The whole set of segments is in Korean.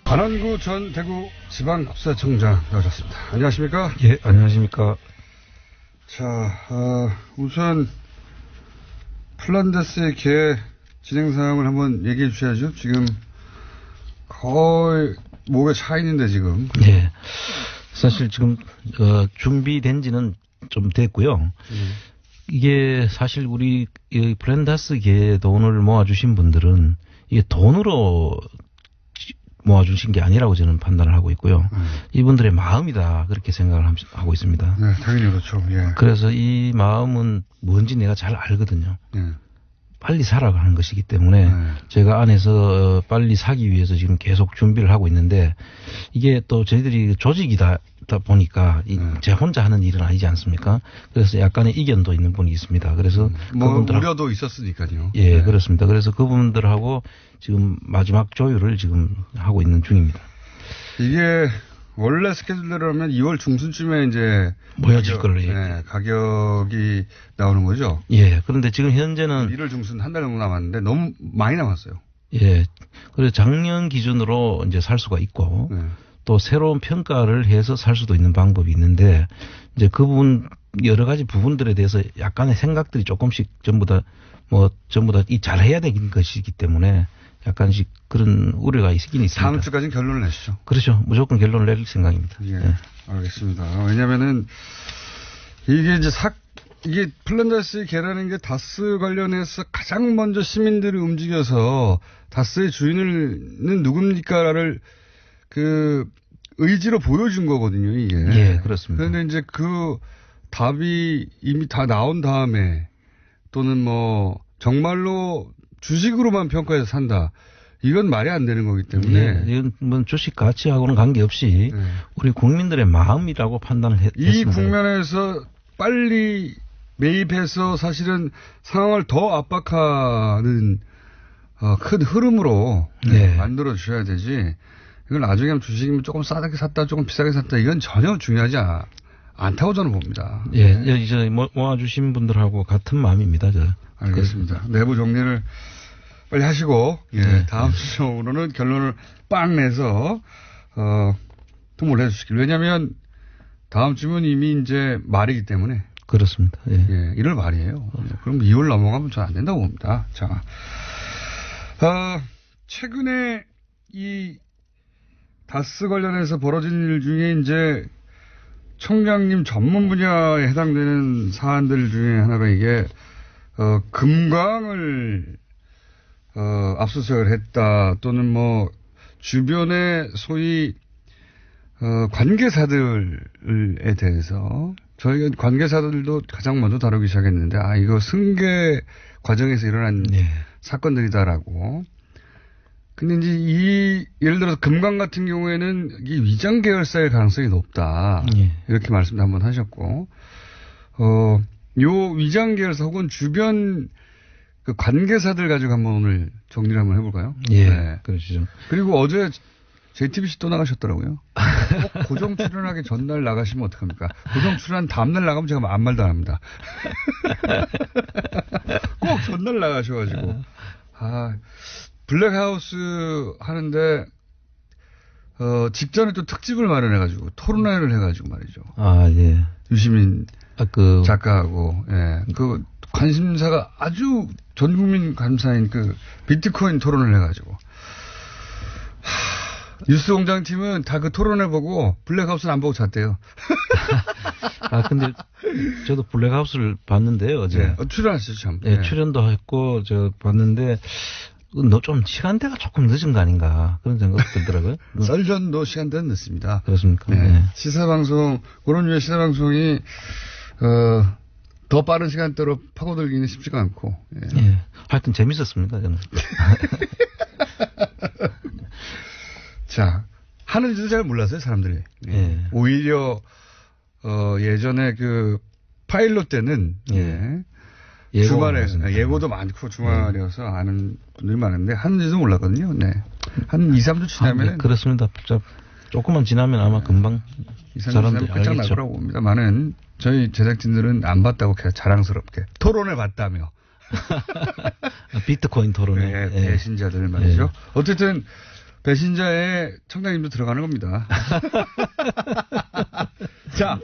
안원구 전 대구 지방법사청장 나오셨습니다. 안녕하십니까? 예, 안녕하십니까? 자, 우선 플란다스의 개 진행 사항을 한번 얘기해 주셔야죠. 지금 거의 목에 차 있는데 지금. 예, 사실 지금 준비된 지는 좀 됐고요. 이게 사실 우리 이 플란다스 개 돈을 모아주신 분들은 이게 돈으로 모아주신 게 아니라고 저는 판단을 하고 있고요. 이분들의 마음이다 그렇게 생각을 하고 있습니다. 네, 당연히 그렇죠. 예. 그래서 이 마음은 뭔지 내가 잘 알거든요. 예. 빨리 살아가는 것이기 때문에 제가 안에서 빨리 사기 위해서 지금 계속 준비를 하고 있는데 이게 또 저희들이 조직이다 보니까 제 혼자 하는 일은 아니지 않습니까? 그래서 약간의 이견도 있는 분이 있습니다. 그래서 뭐 우려도 있었으니까요. 예, 네. 그렇습니다. 그래서 그분들하고 지금 마지막 조율을 지금 하고 있는 중입니다. 이게 원래 스케줄대로라면 2월 중순쯤에 이제 모여질 걸로 가격이 나오는 거죠. 예. 그런데 지금 현재는 1월 중순 한 달 정도 남았는데 너무 많이 남았어요. 예. 그래서 작년 기준으로 이제 살 수가 있고 또 새로운 평가를 해서 살 수도 있는 방법이 있는데 이제 그 부분 여러 가지 부분들에 대해서 약간의 생각들이 조금씩 전부 다 이 잘해야 되는 것이기 때문에 약간씩 그런 우려가 있긴 있습니다. 다음 주까지는 결론을 내시죠. 그렇죠. 무조건 결론을 낼 생각입니다. 예. 네. 알겠습니다. 왜냐면은 이게 이제 이게 플란다스의 개라는 게 다스 관련해서 가장 먼저 시민들이 움직여서 다스의 주인은 누굽니까를 그 의지로 보여준 거거든요, 이게. 예, 그렇습니다. 그런데 이제 그 답이 이미 다 나온 다음에 또는 뭐 정말로 주식으로만 평가해서 산다. 이건 말이 안 되는 거기 때문에. 예, 이건 뭐 주식 가치하고는 관계없이 우리 국민들의 마음이라고 판단을 했습니다. 이 국면에서 빨리 매입해서 사실은 상황을 더 압박하는 큰 흐름으로 만들어 주셔야 되지. 이걸 나중에 하면 주식이면 조금 싸게 샀다, 조금 비싸게 샀다. 이건 전혀 중요하지 않다고 저는 봅니다. 예, 이제 모아주신 분들하고 같은 마음입니다. 알겠습니다. 내부 정리를 빨리 하시고 다음 주로는 결론을 빵 내서 통보를 해주시길. 왜냐하면 다음 주면 이미 이제 말이기 때문에. 그렇습니다. 예. 1월 말이에요. 그럼 2월 넘어가면 전 안 된다고 봅니다. 자, 최근에 이 다스 관련해서 벌어진 일 중에 이제 청장님 전문 분야에 해당되는 사안들 중에 하나가 이게 금광을 압수수색을 했다 또는 뭐 주변에 소위 관계사들에 대해서 저희가 관계사들도 가장 먼저 다루기 시작했는데 이거 승계 과정에서 일어난 사건들이다라고. 근데 이제 예를 들어서 금강 같은 경우에는 이 위장 계열사의 가능성이 높다. 이렇게 말씀도 한번 하셨고, 요 위장 계열사 혹은 주변 그 관계사들 가지고 한번 오늘 정리를 한번 해볼까요? 예. 네. 그러시죠. 그리고 어제 JTBC 또 나가셨더라고요. 꼭 고정 출연하기 전날 나가시면 어떡합니까? 고정 출연 다음날 나가면 제가 아무 말도 안 합니다. 꼭 전날 나가셔가지고. 블랙하우스 하는데, 직전에 또 특집을 마련해가지고, 토론회를 해가지고 말이죠. 예. 유시민 작가하고, 그 관심사가 아주 전 국민 관심사인 그 비트코인 토론을 해가지고. 뉴스공장 팀은 다 그 토론회 보고 블랙하우스는 안 보고 잤대요. 근데 저도 블랙하우스를 봤는데요, 어제. 출연하셨죠, 참. 네, 출연도 했고, 봤는데, 좀 시간대가 조금 늦은 거 아닌가 그런 생각이 들더라고요. 썰전도 시간대는 늦습니다. 그렇습니까? 네. 시사방송 그런 류의 시사방송이 더 빠른 시간대로 파고들기는 쉽지가 않고. 하여튼 재밌었습니다. 저는. 자 하는지도 잘 몰랐어요 사람들이. 오히려 예전에 그 파일럿 때는 주말에 예고도 많고 주말이어서 아는 분들이 많은데 하는지도 몰랐거든요. 한 2, 3주 지나면 그렇습니다. 조금만 지나면 아마 금방 사람들이 알겠죠. 끝장 날 거라고 봅니다. 많은 저희 제작진들은 안 봤다고 자랑스럽게 토론을 봤다며. 비트코인 토론회. 배신자들 말이죠. 어쨌든 배신자의 청장님도 들어가는 겁니다. 자,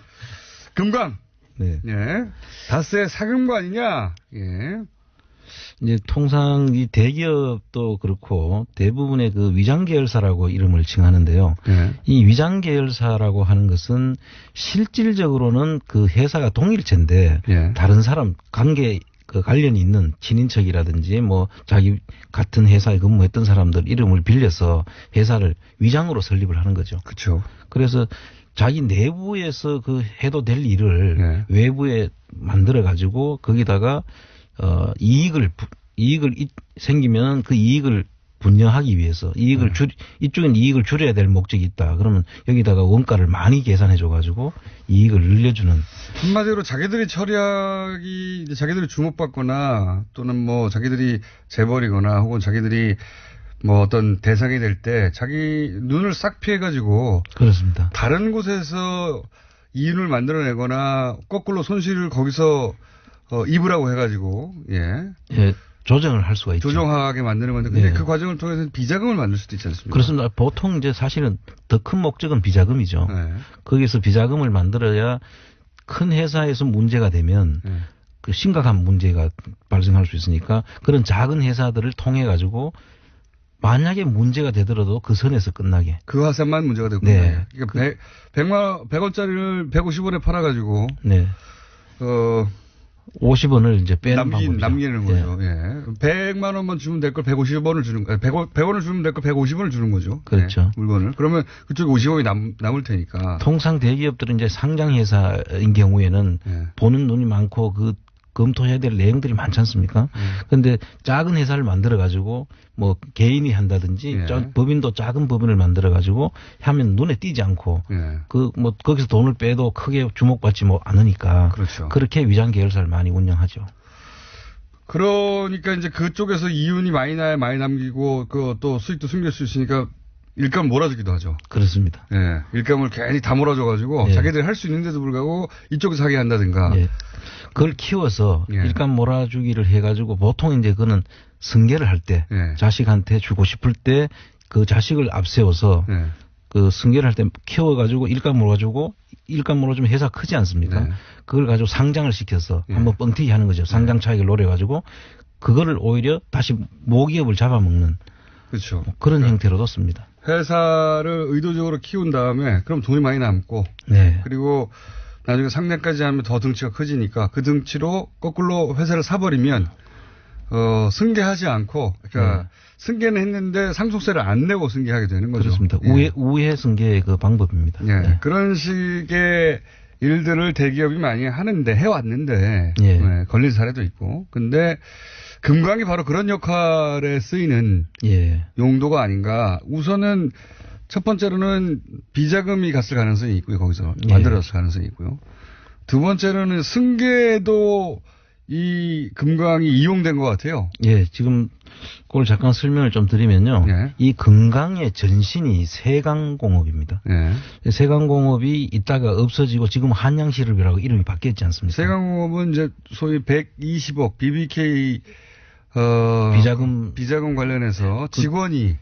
금강. 네. 예. 다스의 사금관이냐? 예. 이제 통상 이 대기업도 그렇고 대부분의 그 위장 계열사라고 이름을 칭하는데요. 예. 이 위장 계열사라고 하는 것은 실질적으로는 그 회사가 동일체인데 예. 다른 사람 그 관련이 있는 친인척이라든지 뭐 자기 같은 회사에 근무했던 사람들 이름을 빌려서 회사를 위장으로 설립을 하는 거죠. 그렇죠. 그래서 자기 내부에서 그 해도 될 일을 네. 외부에 만들어 가지고 거기다가 이익을 생기면 그 이익을 분여하기 위해서 이쪽엔 이익을 줄여야 될 목적이 있다. 그러면 여기다가 원가를 많이 계산해 줘 가지고 이익을 늘려주는. 한마디로 자기들이 처리하기 이제 자기들이 주목받거나 또는 뭐 자기들이 재벌이거나 혹은 자기들이 뭐 어떤 대상이 될 때 자기 눈을 싹 피해가지고 그렇습니다. 다른 곳에서 이윤을 만들어내거나 거꾸로 손실을 거기서 입으라고 해가지고 예, 조정을 할 수가 있죠. 조정하게 만드는 건데 근데 네. 그 과정을 통해서 비자금을 만들 수도 있지 않습니까? 그렇습니다. 보통 이제 사실은 더 큰 목적은 비자금이죠. 네. 거기서 비자금을 만들어야 큰 회사에서 문제가 되면 네. 그 심각한 문제가 발생할 수 있으니까 그런 작은 회사들을 통해 가지고 만약에 문제가 되더라도 그 선에서 끝나게. 그 화산만 문제가 되고. 네. 그러니까 100원짜리를 150원에 팔아가지고. 네. 50원을 이제 빼는 방법이죠. 남기는 거죠. 예. 100만 원만 주면 될 걸 150원을 주는, 100원을 주면 될 걸 150원을 주는 거죠. 그렇죠. 네, 물건을. 그러면 그쪽에 50원이 남을 테니까. 통상 대기업들은 이제 상장회사인 경우에는 예. 보는 눈이 많고 그 검토해야 될 내용들이 많지 않습니까? 그런데 작은 회사를 만들어 가지고 뭐 개인이 한다든지 예. 법인도 작은 법인을 만들어 가지고 하면 눈에 띄지 않고 예. 그 뭐 거기서 돈을 빼도 크게 주목받지 뭐 않으니까 그렇죠. 그렇게 위장 계열사를 많이 운영하죠. 그러니까 이제 그쪽에서 이윤이 많이 나야 많이 남기고 그 또 수익도 숨길 수 있으니까 일감 몰아주기도 하죠. 그렇습니다. 예. 일감을 괜히 다 몰아줘가지고 예. 자기들이 할 수 있는데도 불구하고 이쪽에서 하게 한다든가. 예. 그걸 키워서 예. 일감 몰아주기를 해가지고 보통 이제 그는 승계를 할 때 예. 자식한테 주고 싶을 때 그 자식을 앞세워서 예. 그 승계를 할 때 키워가지고 일감 몰아주고 일감 몰아주면 회사 크지 않습니까? 네. 그걸 가지고 상장을 시켜서 예. 한번 뻥튀기 하는 거죠. 상장 차익을 노려가지고 그거를 오히려 다시 모기업을 잡아먹는 그렇죠. 그런 형태로 뒀습니다. 회사를 의도적으로 키운 다음에 그럼 돈이 많이 남고 네. 그리고 나중에 상장까지 하면 더 등치가 커지니까 그 등치로 거꾸로 회사를 사버리면 승계하지 않고 그러니까 승계는 했는데 상속세를 안 내고 승계하게 되는 거죠. 그렇습니다. 예. 우회 승계의 그 방법입니다. 예. 네. 그런 식의 일들을 대기업이 많이 하는데 해왔는데 예. 예, 걸린 사례도 있고 근데 금강이 바로 그런 역할에 쓰이는 예. 용도가 아닌가. 우선은 첫 번째로는 비자금이 갔을 가능성이 있고요. 거기서 예. 만들었을 가능성이 있고요. 두 번째로는 승계도 이 금강이 이용된 것 같아요. 예, 지금 그걸 잠깐 설명을 좀 드리면요. 예. 이 금강의 전신이 세강공업입니다. 예. 세강공업이 있다가 없어지고 지금 한양실업이라고 이름이 바뀌었지 않습니까? 세강공업은 이제 소위 120억 BBK 비자금 관련해서 직원이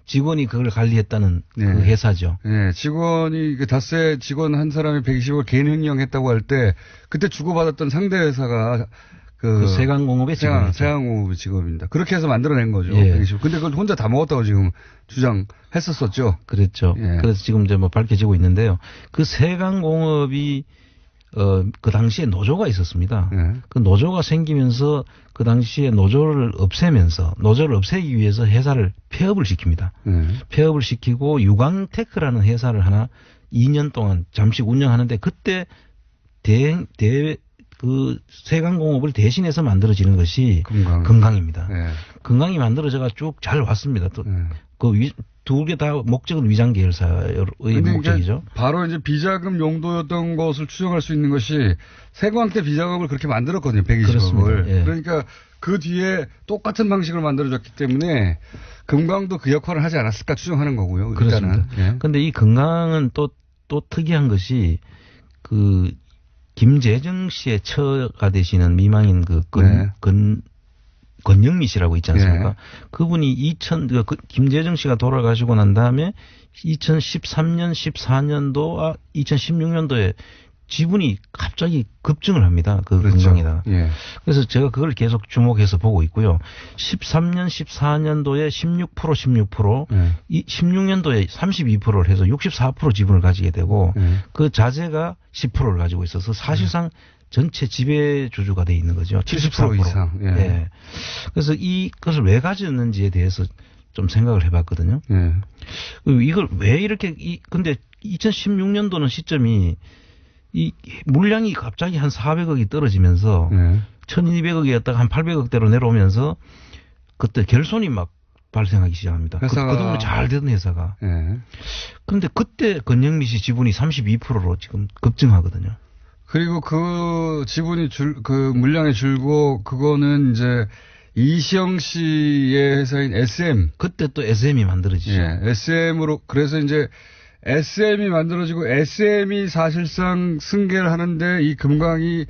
그걸 관리했다는 네. 그 회사죠. 예, 직원이 그 다스의 직원 한 사람이 120억을 개인 횡령했다고 할 때 그때 주고받았던 상대 회사가 그 세강공업의 직원이죠. 세강공업의 직업입니다. 그렇게 해서 만들어낸 거죠. 예. 120억. 근데 그걸 혼자 다 먹었다고 지금 주장했었었죠. 그랬죠. 예. 그래서 지금 이제 뭐 밝혀지고 있는데요. 그 세강공업이 그 당시에 노조가 있었습니다. 예. 그 노조가 생기면서 그 당시에 노조를 없애기 위해서 회사를 폐업을 시킵니다. 예. 폐업을 시키고 유광테크라는 회사를 하나 2년 동안 잠시 운영하는데 그때 그 세강공업을 대신해서 만들어지는 것이 금강입니다. 예. 금강이 만들어져가 쭉 잘 왔습니다. 또 예. 그 두 개 다 목적은 위장 계열사의 목적이죠. 바로 이제 비자금 용도였던 것을 추정할 수 있는 것이 세광 때 비자금을 그렇게 만들었거든요. 120억을. 예. 그러니까 그 뒤에 똑같은 방식으로 만들어졌기 때문에 금강도 그 역할을 하지 않았을까 추정하는 거고요. 그렇습니다. 그런데 이 금강은 또 특이한 것이 그 김재정 씨의 처가 되시는 미망인 권영미 씨라고 있지 않습니까? 그분이 김재정 씨가 돌아가시고 난 다음에 2013년, 14년도, 2016년도에 지분이 갑자기 급증을 합니다. 그 그렇죠. 금강에다가. 예. 그래서 제가 그걸 계속 주목해서 보고 있고요. 13년, 14년도에 16%, 이 16년도에 32%를 해서 64% 지분을 가지게 되고 그 자재가 10%를 가지고 있어서 사실상 전체 지배주주가 돼 있는 거죠. 70% 이상. 예. 예. 그래서 이것을 왜 가졌는지에 대해서 좀 생각을 해봤거든요. 예. 이걸 왜 이렇게 근데 2016년도는 시점이 이 물량이 갑자기 한 400억이 떨어지면서 1200억이었다가 한 800억대로 내려오면서 그때 결손이 막 발생하기 시작합니다. 그동안 잘 되던 회사가. 그런데 그때 권영미 씨 지분이 32%로 지금 급증하거든요. 그리고 그 지분이 그 물량이 줄고 그거는 이제 이시영 씨의 회사인 SM. 그때 또 SM이 만들어지죠. 예. SM으로 그래서 이제 SM이 만들어지고 SM이 사실상 승계를 하는데 이 금강이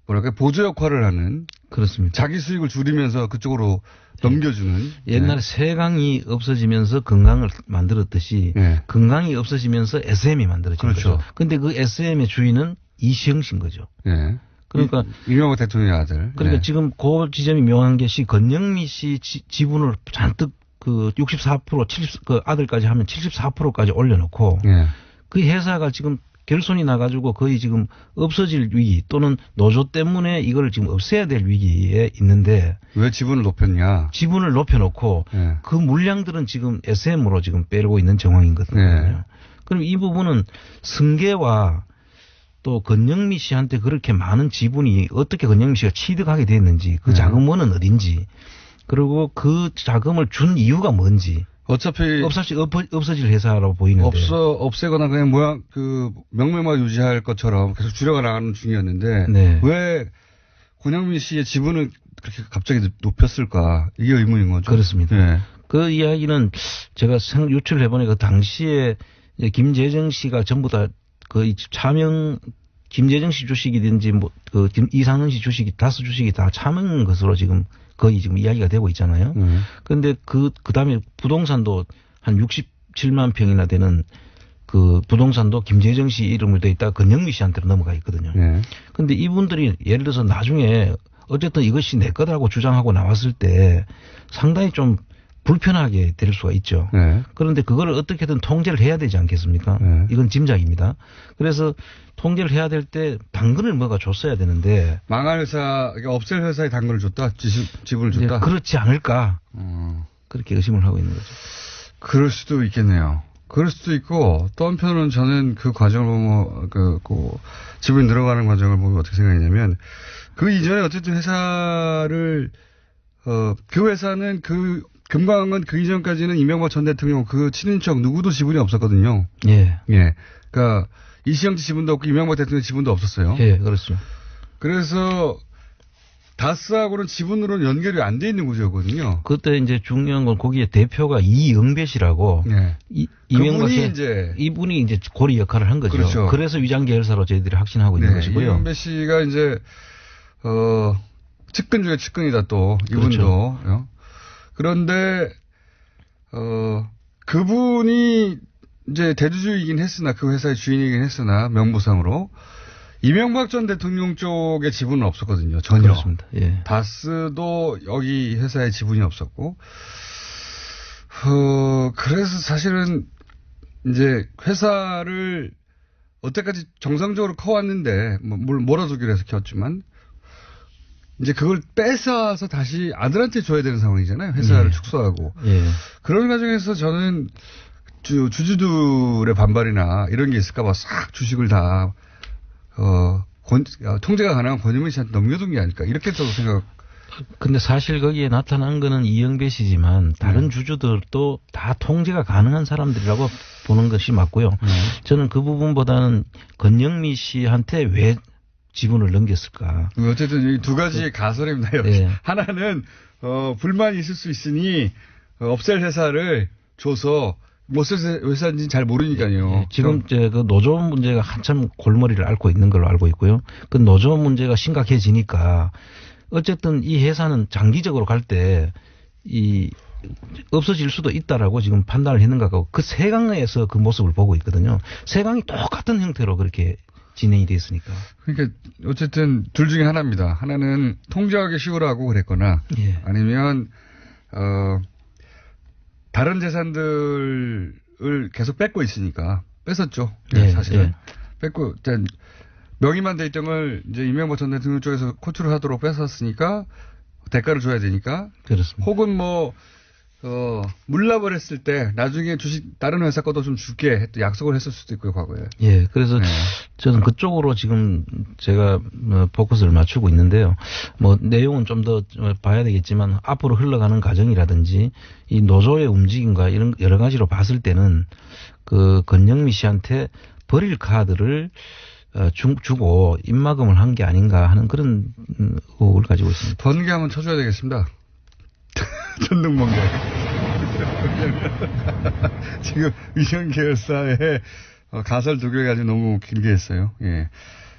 뭐랄까 보조 역할을 하는. 그렇습니다. 자기 수익을 줄이면서 그쪽으로 넘겨주는. 옛날에 세강이 없어지면서 금강을 만들었듯이 금강이 없어지면서 SM이 만들어진 거죠. 그런데 그 SM의 주인은 이시영 씨인 거죠. 예. 그러니까 이명박 대통령의 아들. 그러니까 지금 그 지점이 묘한 게 권영미 씨 지분을 잔뜩 그 64%, 그 아들까지 하면 74%까지 올려놓고 그 회사가 지금 결손이 나가지고 거의 지금 없어질 위기 또는 노조 때문에 이걸 지금 없애야 될 위기에 있는데 왜 지분을 높였냐? 지분을 높여놓고 그 물량들은 지금 SM으로 지금 빼고 있는 정황이거든요. 그럼 이 부분은 승계와 또 권영미 씨한테 그렇게 많은 지분이 어떻게 권영미 씨가 취득하게 됐는지 그 자금원은 어딘지 그리고 그 자금을 준 이유가 뭔지 어차피 없어질 회사라고 보이는데 없애거나 그냥 명맥만 유지할 것처럼 계속 줄여가 나가는 중이었는데 왜 권영미 씨의 지분을 그렇게 갑자기 높였을까 이게 의문인 거죠. 그렇습니다. 그 이야기는 제가 유출을 해보니까 그 당시에 김재정 씨가 전부 다 그 차명 김재정 씨 주식이든지 이상은 씨 주식이 다수 주식이 다 차명 것으로 지금 거의 지금 이야기가 되고 있잖아요. 그런데 그다음에 부동산도 한 67만 평이나 되는 그 부동산도 김재정 씨 이름으로 돼 있다가 권영미 씨한테로 넘어가 있거든요. 그런데 이분들이 예를 들어서 나중에 어쨌든 이것이 내 거다고 주장하고 나왔을 때 상당히 좀 불편하게 될 수가 있죠. 그런데 그거를 어떻게든 통제를 해야 되지 않겠습니까? 이건 짐작입니다. 그래서 통제를 해야 될 때 당근을 뭐가 줬어야 되는데 망할 회사, 없앨 회사에 당근을 줬다? 지분을 줬다? 그렇지 않을까? 그렇게 의심을 하고 있는 거죠. 그럴 수도 있겠네요. 그럴 수도 있고 또 한편은 저는 그 과정을 보면 지분이 늘어가는 과정을 보면 어떻게 생각했냐면 그 이전에 어쨌든 회사를 그 회사는 금강은 그 이전까지는 이명박 전 대통령 그 친인척 누구도 지분이 없었거든요. 그러니까 이시영 씨 지분도 없고 이명박 대통령 지분도 없었어요. 그렇죠. 그래서 다스하고는 지분으로는 연결이 안 돼 있는 구조였거든요. 그때 이제 중요한 건 거기에 대표가 이영배 씨라고 이분이 이제 고리 역할을 한 거죠. 그렇죠. 그래서 위장 계열사로 저희들이 확신하고 있는 것이고요. 이영배 씨가 이제 측근 중에 측근이다 또 이분도. 그렇죠. 그런데 그분이 이제 대주주이긴 했으나 그 회사의 주인이긴 했으나 명부상으로 이명박 전 대통령 쪽에 지분은 없었거든요. 전혀. 그렇습니다. 다스도 여기 회사에 지분이 없었고 그래서 사실은 이제 회사를 어때까지 정상적으로 커왔는데 몰아주기로 해서 키웠지만 이제 그걸 뺏어서 다시 아들한테 줘야 되는 상황이잖아요. 회사를 축소하고. 그런 과정에서 저는 주주들의 반발이나 이런 게 있을까봐 싹 주식을 다 통제가 가능한 권영미 씨한테 넘겨둔 게 아닐까 이렇게 저도 생각. 근데 사실 거기에 나타난 거는 이영배 씨지만 다른 주주들도 다 통제가 가능한 사람들이라고 보는 것이 맞고요. 저는 그 부분보다는 권영미 씨한테 왜 지분을 넘겼을까. 어쨌든 이 두 가지의 가설입니다. 하나는 불만이 있을 수 있으니 없앨 회사를 줘서 못 쓸 회사인지 잘 모르니까요. 지금 그 노조 문제가 한참 골머리를 앓고 있는 걸로 알고 있고요. 그 노조 문제가 심각해지니까 어쨌든 이 회사는 장기적으로 갈 때 없어질 수도 있다라고 지금 판단을 했는 것 같고 그 세강에서 그 모습을 보고 있거든요. 세강이 똑같은 형태로 그렇게 진행이 됐으니까. 그러니까 어쨌든 둘 중에 하나입니다. 하나는 통제하기 쉬우라고 그랬거나 예. 아니면 다른 재산들을 계속 뺏고 있으니까 뺐었죠. 예, 사실은 예. 뺏고 명의만 돼 있던 걸 이제 이명박 전 대통령 쪽에서 컨트롤하도록 뺏었으니까 대가를 줘야 되니까. 그렇습니다. 혹은 물납을 했을 때 나중에 주식 다른 회사 것도 좀 줄게 약속을 했을 수도 있고요, 과거에. 예, 그래서 네. 저는 그쪽으로 지금 제가 포커스를 맞추고 있는데요. 뭐 내용은 좀 더 봐야 되겠지만 앞으로 흘러가는 과정이라든지 이 노조의 움직임과 이런 여러 가지로 봤을 때는 그 권영미 씨한테 버릴 카드를 주고 입막음을 한 게 아닌가 하는 그런 의혹을 가지고 있습니다. 번개 한번 쳐줘야 되겠습니다. 전동번개. 지금 위성 계열사의 가설 두 개 가지고 너무 길게 했어요. 예.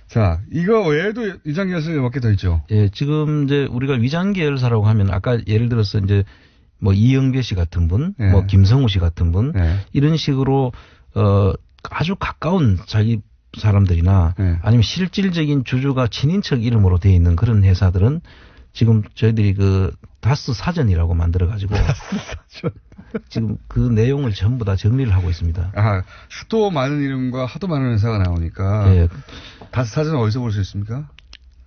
자, 이거 외에도 위장 계열사가 몇 개 더 있죠. 예, 지금 이제 우리가 위장 계열사라고 하면 아까 예를 들어서 이제 뭐 이영배 씨 같은 분, 예. 뭐 김성우 씨 같은 분, 예. 이런 식으로 아주 가까운 자기 사람들이나 예. 아니면 실질적인 주주가 친인척 이름으로 되어 있는 그런 회사들은 지금 저희들이 그 다스 사전이라고 만들어 가지고 지금 그 내용을 전부 다 정리를 하고 있습니다. 아, 하도 많은 이름과 하도 많은 회사가 나오니까. 예. 다스 사전 어디서 볼 수 있습니까?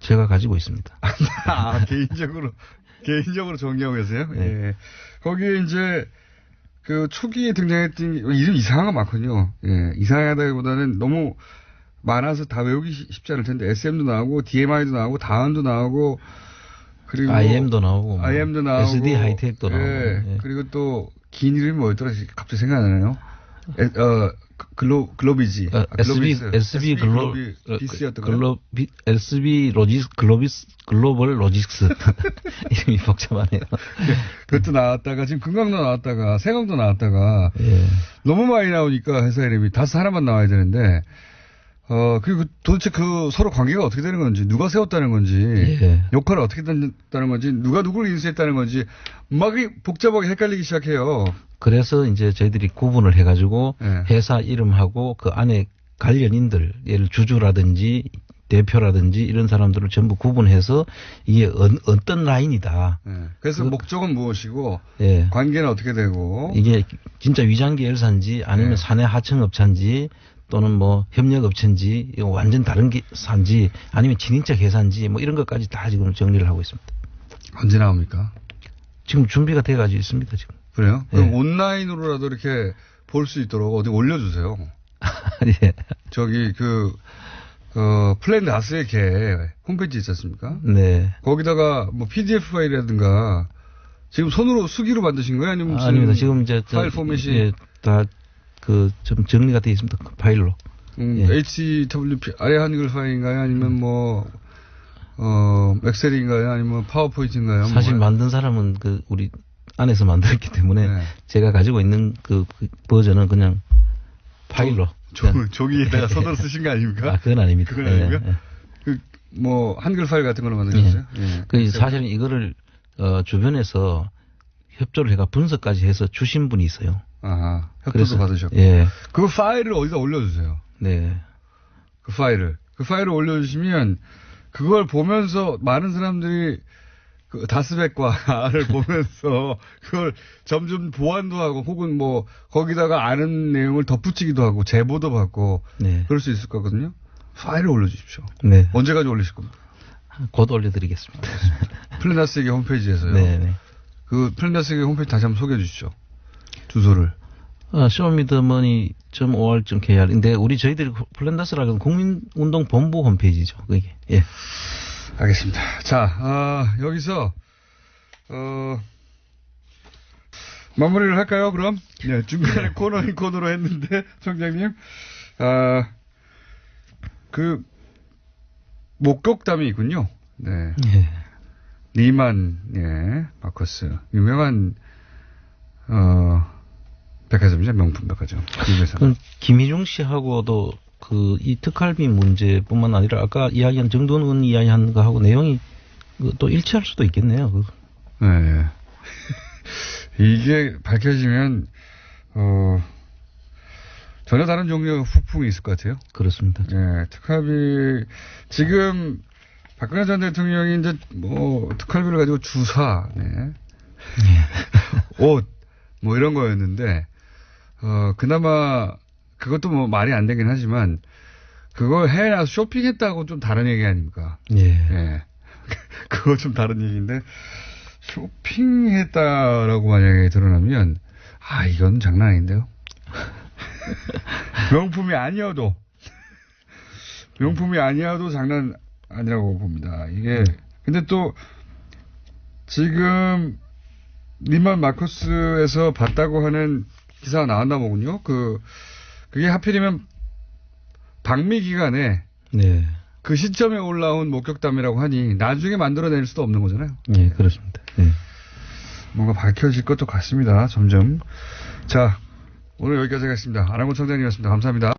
제가 가지고 있습니다. 아, 개인적으로 정리하고 네. 예. 거기에 이제 그 초기에 등장했던 이름 이상한 거 많거든요. 예. 이상하다기보다는 너무 많아서 다 외우기 쉽지 않을 텐데 SM도 나오고 DMI도 나오고 다운도 나오고 그리고 IM도 나오고 IM도 나오고 SD 하이텍도 나오고 예. 그리고 또 긴 이름이 뭐였더라 갑자기 생각 안 나네요. 글로비지. SB 글로비스였던 거요? SB 글로벌 로직스 이름이 복잡하네요. 그것도 나왔다가 지금 금강도 나왔다가 세강도 나왔다가 예. 너무 많이 나오니까 회사 이름이 다스 하나만 나와야 되는데 그리고 도대체 그 서로 관계가 어떻게 되는 건지 누가 세웠다는 건지 예. 역할을 어떻게 했다는 건지 누가 누구를 인수했다는 건지 막 복잡하게 헷갈리기 시작해요. 그래서 이제 저희들이 구분을 해가지고 예. 회사 이름하고 그 안에 관련인들 예를 주주라든지 대표라든지 이런 사람들을 전부 구분해서 이게 어떤 라인이다. 예. 그래서 목적은 무엇이고 예. 관계는 어떻게 되고 이게 진짜 위장 계열사인지 아니면 예. 사내 하청업체인지 또는 뭐 협력업체인지 이거 완전 다른 산지 아니면 친인척 회사인지 뭐 이런 것까지 다 지금 정리를 하고 있습니다. 언제 나옵니까? 지금 준비가 돼가지고 있습니다 지금. 그래요? 그럼 예. 온라인으로라도 이렇게 볼 수 있도록 어디 올려주세요. 예. 저기 플랜다스의 개 홈페이지 있지 않습니까? 네. 거기다가 뭐 PDF 파일이라든가 지금 손으로 수기로 만드신 거예요? 아니면 무슨 아닙니다. 지금 이제 파일 포맷이 예, 다 그 좀 정리가 되어 있습니다. 그 파일로. 예. HWP 아래 한글 파일인가요? 아니면 엑셀인가요? 아니면 파워포인트인가요? 사실 만든 사람은 그 우리 안에서 만들었기 때문에 네. 제가 가지고 있는 그 버전은 그냥 파일로. 종이에다가 손으로 쓰신 거 아닙니까? 아, 그건 아닙니다. 그건 아닙니까? 한글 파일 같은 걸로 만드셨어요? 예. 그 사실은 이거를 주변에서 협조를 해가 분석까지 해서 주신 분이 있어요. 아하, 협조도 받으셨고. 예. 그 파일을 어디다 올려주세요. 네. 그 파일을 올려주시면 그걸 보면서 많은 사람들이 그 다스백과를 보면서 그걸 점점 보완도 하고 혹은 뭐 거기다가 아는 내용을 덧붙이기도 하고 제보도 받고 네. 그럴 수 있을 거거든요. 파일을 올려주십시오. 네. 언제까지 올리실 겁니까? 곧 올려드리겠습니다. 플랜다스에게 홈페이지에서요. 네. 네. 그 플랜다스에게 홈페이지 다시 한번 소개해 주시죠. 주소를. 쇼미더머니.or.kr인데 저희들이 플랜다스라는 국민운동본부 홈페이지죠. 그게. 예. 알겠습니다. 자, 여기서 마무리를 할까요? 그럼 네, 중간에 코너인 코너로 했는데 총장님, 그 목격담이 있군요. 네. 예. 니만, 예, 마커스 유명한 백화점이죠, 명품 백화점. 그럼 김희중 씨하고도 이 특활비 문제뿐만 아니라 아까 이야기한 정돈 의원 이야기한 거하고 내용이 또 일치할 수도 있겠네요. 네. 이게 밝혀지면, 전혀 다른 종류의 후풍이 있을 것 같아요. 그렇습니다. 네, 특활비, 지금, 박근혜 전 대통령이 이제, 특활비를 가지고 주사, 네. 옷, 이런 거였는데, 그나마, 그것도 말이 안 되긴 하지만, 그걸 해외 나가서 쇼핑했다고 좀 다른 얘기 아닙니까? 예. 예. 그거 좀 다른 얘기인데, 쇼핑했다라고 만약에 드러나면, 이건 장난 아닌데요? 명품이 아니어도 장난 아니라고 봅니다. 이게, 근데 또, 지금, 니만 마커스에서 봤다고 하는 기사가 나왔나 보군요. 그게 하필이면, 방미 기간에, 네. 그 시점에 올라온 목격담이라고 하니 나중에 만들어낼 수도 없는 거잖아요. 네, 그렇습니다. 네. 뭔가 밝혀질 것도 같습니다. 점점. 자, 오늘 여기까지 하겠습니다. 안한구 청장님이었습니다. 감사합니다.